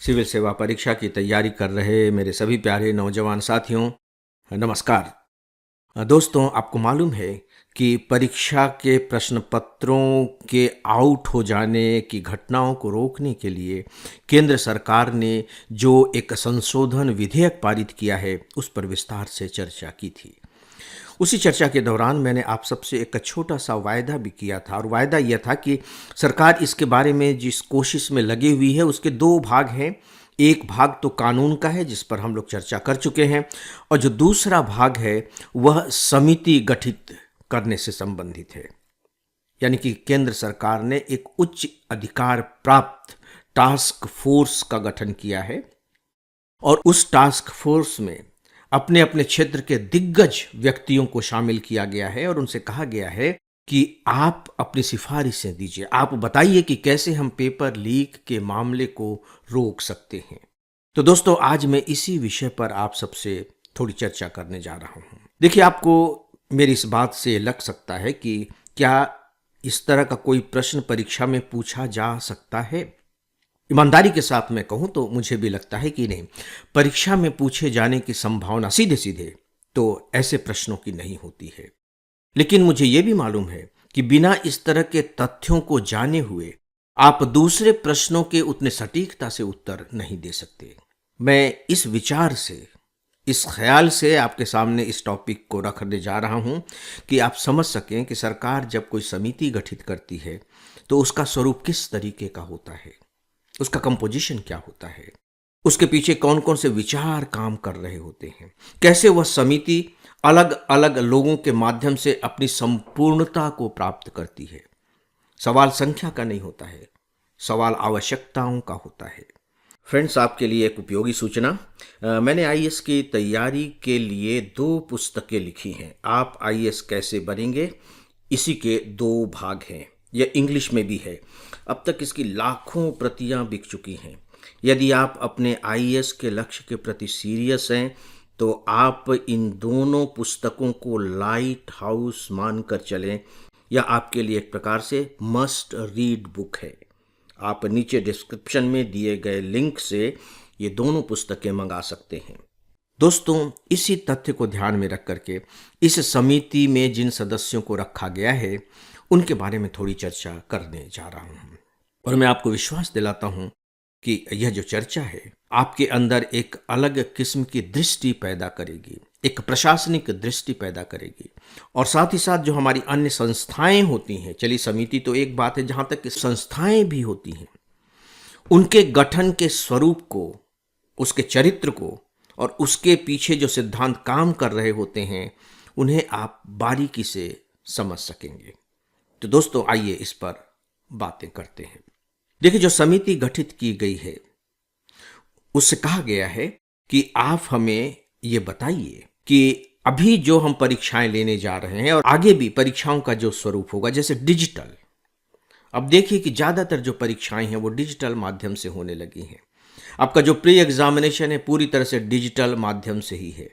Civil सेवा परीक्षा की तैयारी कर रहे मेरे सभी प्यारे नौजवान साथियों, नमस्कार। दोस्तों, आपको मालूम है कि परीक्षा के प्रश्न पत्रों के आउट हो जाने की घटनाओं को रोकने के लिए केंद्र सरकार ने जो एक संशोधन विधेयक पारित किया है, उस पर विस्तार से चर्चा की थी। उसी चर्चा के दौरान मैंने आप सबसे एक छोटा सा वायदा भी किया था, और वायदा यह था कि सरकार इसके बारे में जिस कोशिश में लगी हुई है उसके दो भाग हैं। एक भाग तो कानून का है, जिस पर हम लोग चर्चा कर चुके हैं, और जो दूसरा भाग है वह समिति गठित करने से संबंधित है। यानी कि केंद्र सरकार ने एक उच्च अधिकार प्राप्त टास्क फोर्स का गठन किया है, और उस टास्क फोर्स में अपने अपने क्षेत्र के दिग्गज व्यक्तियों को शामिल किया गया है और उनसे कहा गया है कि आप अपनी सिफारिशें दीजिए, आप बताइए कि कैसे हम पेपर लीक के मामले को रोक सकते हैं। तो दोस्तों, आज मैं इसी विषय पर आप सबसे थोड़ी चर्चा करने जा रहा हूं। देखिए, आपको मेरी इस बात से लग सकता है कि क्या इस तरह का कोई प्रश्न परीक्षा में पूछा जा सकता है। ईमानदारी के साथ मैं कहूं तो मुझे भी लगता है कि नहीं, परीक्षा में पूछे जाने की संभावना सीधे सीधे तो ऐसे प्रश्नों की नहीं होती है। लेकिन मुझे यह भी मालूम है कि बिना इस तरह के तथ्यों को जाने हुए आप दूसरे प्रश्नों के उतने सटीकता से उत्तर नहीं दे सकते। मैं इस विचार से, इस ख्याल से आपके सामने इस टॉपिक को रखने जा रहा हूं कि आप समझ सकें कि सरकार जब कोई समिति गठित करती है तो उसका स्वरूप किस तरीके का होता है, उसका कंपोजिशन क्या होता है, उसके पीछे कौन कौन से विचार काम कर रहे होते हैं, कैसे वह समिति अलग अलग लोगों के माध्यम से अपनी संपूर्णता को प्राप्त करती है। सवाल संख्या का नहीं होता है, सवाल आवश्यकताओं का होता है। फ्रेंड्स, आपके लिए एक उपयोगी सूचना, मैंने आईएएस की तैयारी के लिए 2 पुस्तकें लिखी हैं। आप आईएएस कैसे बनेंगे, इसी के 2 भाग हैं। यह इंग्लिश में भी है। अब तक इसकी लाखों प्रतियां बिक चुकी हैं। यदि आप अपने आईएएस के लक्ष्य के प्रति सीरियस हैं तो आप इन दोनों पुस्तकों को लाइट हाउस मानकर चलें। यह आपके लिए एक प्रकार से मस्ट रीड बुक है। आप नीचे डिस्क्रिप्शन में दिए गए लिंक से ये दोनों पुस्तकें मंगा सकते हैं। दोस्तों, इसी तथ्य को ध्यान में रख करके इस समिति में जिन सदस्यों को रखा गया है उनके बारे में थोड़ी चर्चा करने जा रहा हूं, और मैं आपको विश्वास दिलाता हूं कि यह जो चर्चा है आपके अंदर एक अलग किस्म की दृष्टि पैदा करेगी, एक प्रशासनिक दृष्टि पैदा करेगी। और साथ ही साथ जो हमारी अन्य संस्थाएं होती हैं, चलिए समिति तो एक बात है, जहां तक कि संस्थाएं भी होती हैं, उनके गठन के स्वरूप को, उसके चरित्र को और उसके पीछे जो सिद्धांत काम कर रहे होते हैं, उन्हें आप बारीकी से समझ सकेंगे। तो दोस्तों, आइए इस पर बातें करते हैं। देखिए, जो समिति गठित की गई है उससे कहा गया है कि आप हमें ये बताइए कि अभी जो हम परीक्षाएं लेने जा रहे हैं और आगे भी परीक्षाओं का जो स्वरूप होगा, जैसे डिजिटल, अब देखिए कि ज़्यादातर जो परीक्षाएं हैं वो डिजिटल माध्यम से होने लगी हैं। आपका जो प्री एग्जामिनेशन है पूरी तरह से डिजिटल माध्यम से ही है।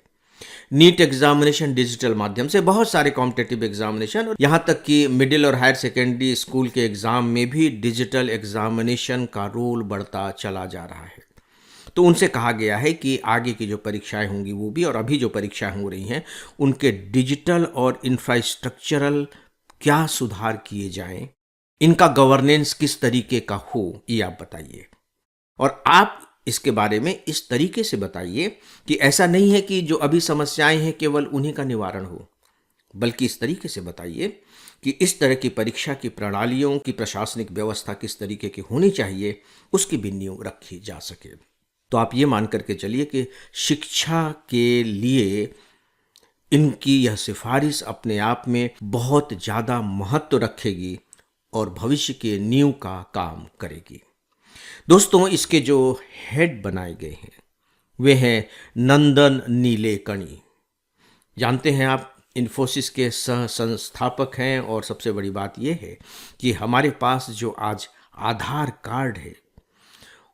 नीट एग्जामिनेशन डिजिटल माध्यम से, बहुत सारे कॉम्पिटिटिव एग्जामिनेशन, और यहाँ तक कि मिडिल और हायर सेकेंडरी स्कूल के एग्जाम में भी डिजिटल एग्जामिनेशन का रोल बढ़ता चला जा रहा है। तो उनसे कहा गया है कि आगे की जो परीक्षाएं होंगी वो भी, और अभी जो परीक्षाएं हो रही हैं उनके डिजिटल और इंफ्रास्ट्रक्चरल क्या सुधार किए जाएं, इनका गवर्नेंस किस तरीके का हो, ये आप बताइए। और आप इसके बारे में इस तरीके से बताइए कि ऐसा नहीं है कि जो अभी समस्याएं हैं केवल उन्हीं का निवारण हो, बल्कि इस तरीके से बताइए कि इस तरह की परीक्षा की प्रणालियों की प्रशासनिक व्यवस्था किस तरीके की होनी चाहिए, उसकी भी नींव रखी जा सके। तो आप ये मान करके चलिए कि शिक्षा के लिए इनकी यह सिफारिश अपने आप में बहुत ज़्यादा महत्व रखेगी और भविष्य के नींव का काम करेगी। दोस्तों, इसके जो हेड बनाए गए हैं वे हैं नंदन नीलेकणी। जानते हैं आप, इन्फोसिस के सह संस्थापक हैं, और सबसे बड़ी बात यह है कि हमारे पास जो आज आधार कार्ड है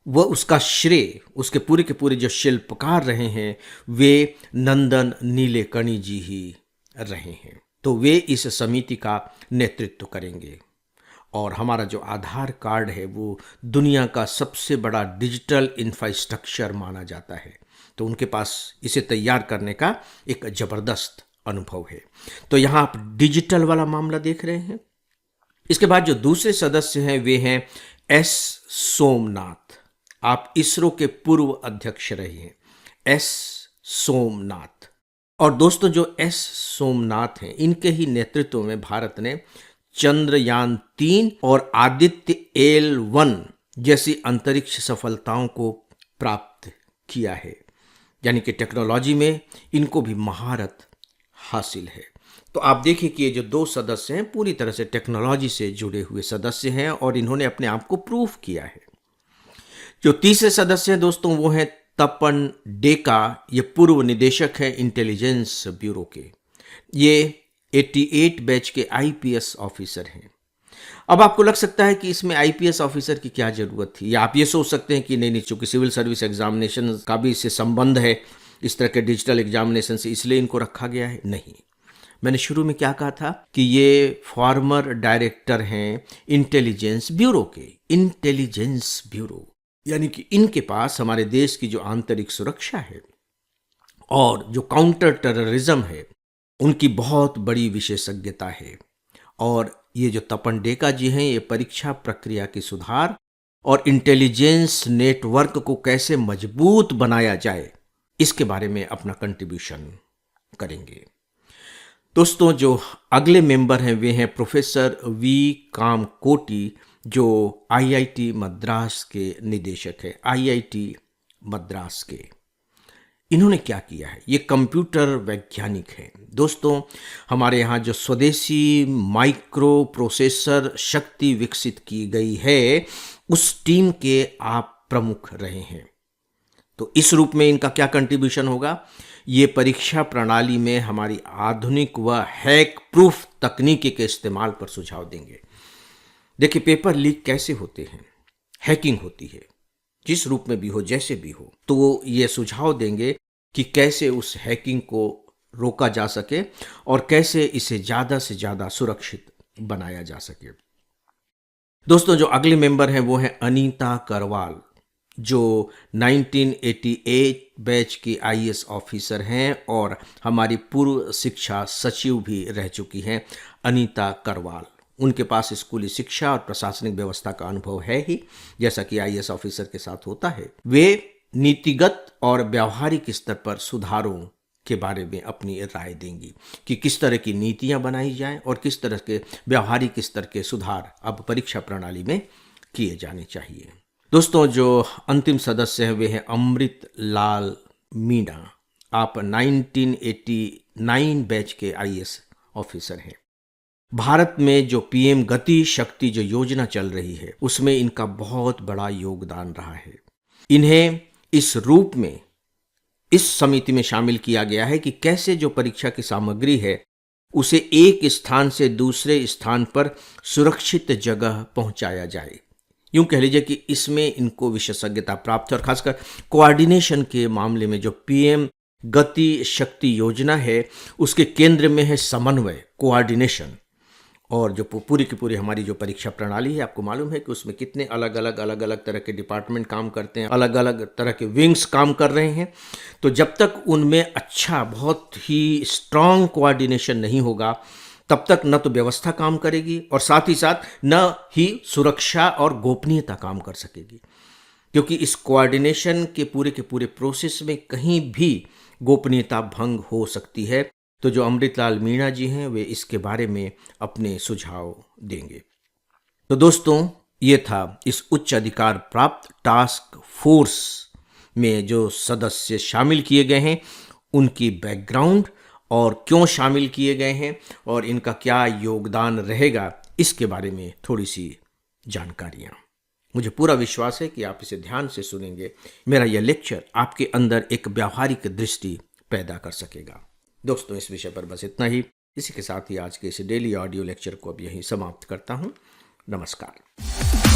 वह, उसका श्रेय, उसके पूरे के पूरे जो शिल्पकार रहे हैं वे नंदन नीलेकणी जी ही रहे हैं। तो वे इस समिति का नेतृत्व करेंगे और हमारा जो आधार कार्ड है वो दुनिया का सबसे बड़ा डिजिटल इंफ्रास्ट्रक्चर माना जाता है। तो उनके पास इसे तैयार करने का एक ज़बरदस्त अनुभव है। तो यहाँ आप डिजिटल वाला मामला देख रहे हैं। इसके बाद जो दूसरे सदस्य हैं वे हैं एस सोमनाथ। आप इसरो के पूर्व अध्यक्ष रहे हैं, एस सोमनाथ। और दोस्तों जो एस सोमनाथ हैं, इनके ही नेतृत्व में भारत ने चंद्रयान-3 और आदित्य L1 जैसी अंतरिक्ष सफलताओं को प्राप्त किया है। यानी कि टेक्नोलॉजी में इनको भी महारत हासिल है। तो आप देखिए कि ये जो दो सदस्य हैं पूरी तरह से टेक्नोलॉजी से जुड़े हुए सदस्य हैं और इन्होंने अपने आप को प्रूफ किया है। जो तीसरे सदस्य हैं दोस्तों वो हैं तपन डेका। ये पूर्व निदेशक हैं इंटेलिजेंस ब्यूरो के। ये 88 बैच के आईपीएस ऑफिसर हैं। अब आपको लग सकता है कि इसमें आईपीएस ऑफिसर की क्या जरूरत थी, या आप ये सोच सकते हैं कि नहीं, चूंकि सिविल सर्विस एग्जामिनेशन का भी इससे संबंध है, इस तरह के डिजिटल एग्जामिनेशन से, इसलिए इनको रखा गया है। नहीं, मैंने शुरू में क्या कहा था कि ये फॉर्मर डायरेक्टर हैं इंटेलिजेंस ब्यूरो के। इंटेलिजेंस ब्यूरो यानी कि इनके पास हमारे देश की जो आंतरिक सुरक्षा है और जो काउंटर टेररिज्म है उनकी बहुत बड़ी विशेषज्ञता है। और ये जो तपन डेका जी हैं, ये परीक्षा प्रक्रिया की सुधार और इंटेलिजेंस नेटवर्क को कैसे मजबूत बनाया जाए इसके बारे में अपना कंट्रीब्यूशन करेंगे। दोस्तों जो अगले मेंबर हैं वे हैं प्रोफेसर वी कामकोटी, जो आईआईटी मद्रास के निदेशक है, आईआईटी मद्रास के। इन्होंने क्या किया है, ये कंप्यूटर वैज्ञानिक हैं। दोस्तों हमारे यहाँ जो स्वदेशी माइक्रो प्रोसेसर शक्ति विकसित की गई है उस टीम के आप प्रमुख रहे हैं। तो इस रूप में इनका क्या कंट्रीब्यूशन होगा, ये परीक्षा प्रणाली में हमारी आधुनिक व हैक प्रूफ तकनीकी के इस्तेमाल पर सुझाव देंगे। देखिए पेपर लीक कैसे होते हैं, हैकिंग होती है, जिस रूप में भी हो, जैसे भी हो, तो ये सुझाव देंगे कि कैसे उस हैकिंग को रोका जा सके और कैसे इसे ज़्यादा से ज़्यादा सुरक्षित बनाया जा सके। दोस्तों जो अगले मेंबर हैं वो हैं अनीता करवाल, जो 1988 बैच की आईएएस ऑफिसर हैं और हमारी पूर्व शिक्षा सचिव भी रह चुकी हैं अनीता करवाल। उनके पास स्कूली शिक्षा और प्रशासनिक व्यवस्था का अनुभव है ही, जैसा कि आईएएस ऑफिसर के साथ होता है। वे नीतिगत और व्यावहारिक स्तर पर सुधारों के बारे में अपनी राय देंगी कि किस तरह की नीतियां बनाई जाएं और किस तरह के व्यावहारिक स्तर के सुधार अब परीक्षा प्रणाली में किए जाने चाहिए। दोस्तों जो अंतिम सदस्य हैं वे हैं अमृत लाल मीणा। आप 1989 बैच के आईएएस ऑफिसर हैं। भारत में जो पीएम गति शक्ति जो योजना चल रही है उसमें इनका बहुत बड़ा योगदान रहा है। इन्हें इस रूप में इस समिति में शामिल किया गया है कि कैसे जो परीक्षा की सामग्री है उसे एक स्थान से दूसरे स्थान पर सुरक्षित जगह पहुंचाया जाए। यूं कह लीजिए कि इसमें इनको विशेषज्ञता प्राप्त है और खासकर कोऑर्डिनेशन के मामले में जो पीएम गति शक्ति योजना है उसके केंद्र में है समन्वय, कोऑर्डिनेशन। और जो पूरी की पूरी हमारी जो परीक्षा प्रणाली है, आपको मालूम है कि उसमें कितने अलग अलग तरह के डिपार्टमेंट काम करते हैं, अलग अलग तरह के विंग्स काम कर रहे हैं। तो जब तक उनमें अच्छा, बहुत ही स्ट्रांग कोऑर्डिनेशन नहीं होगा तब तक न तो व्यवस्था काम करेगी और साथ ही साथ न ही सुरक्षा और गोपनीयता काम कर सकेगी, क्योंकि इस कोऑर्डिनेशन के पूरे प्रोसेस में कहीं भी गोपनीयता भंग हो सकती है। तो जो अमृतलाल मीणा जी हैं वे इसके बारे में अपने सुझाव देंगे। तो दोस्तों ये था इस उच्च अधिकार प्राप्त टास्क फोर्स में जो सदस्य शामिल किए गए हैं उनकी बैकग्राउंड और क्यों शामिल किए गए हैं और इनका क्या योगदान रहेगा, इसके बारे में थोड़ी सी जानकारियाँ। मुझे पूरा विश्वास है कि आप इसे ध्यान से सुनेंगे। मेरा यह लेक्चर आपके अंदर एक व्यावहारिक दृष्टि पैदा कर सकेगा। दोस्तों इस विषय पर बस इतना ही। इसी के साथ ही आज के इस डेली ऑडियो लेक्चर को अब यहीं समाप्त करता हूँ। नमस्कार।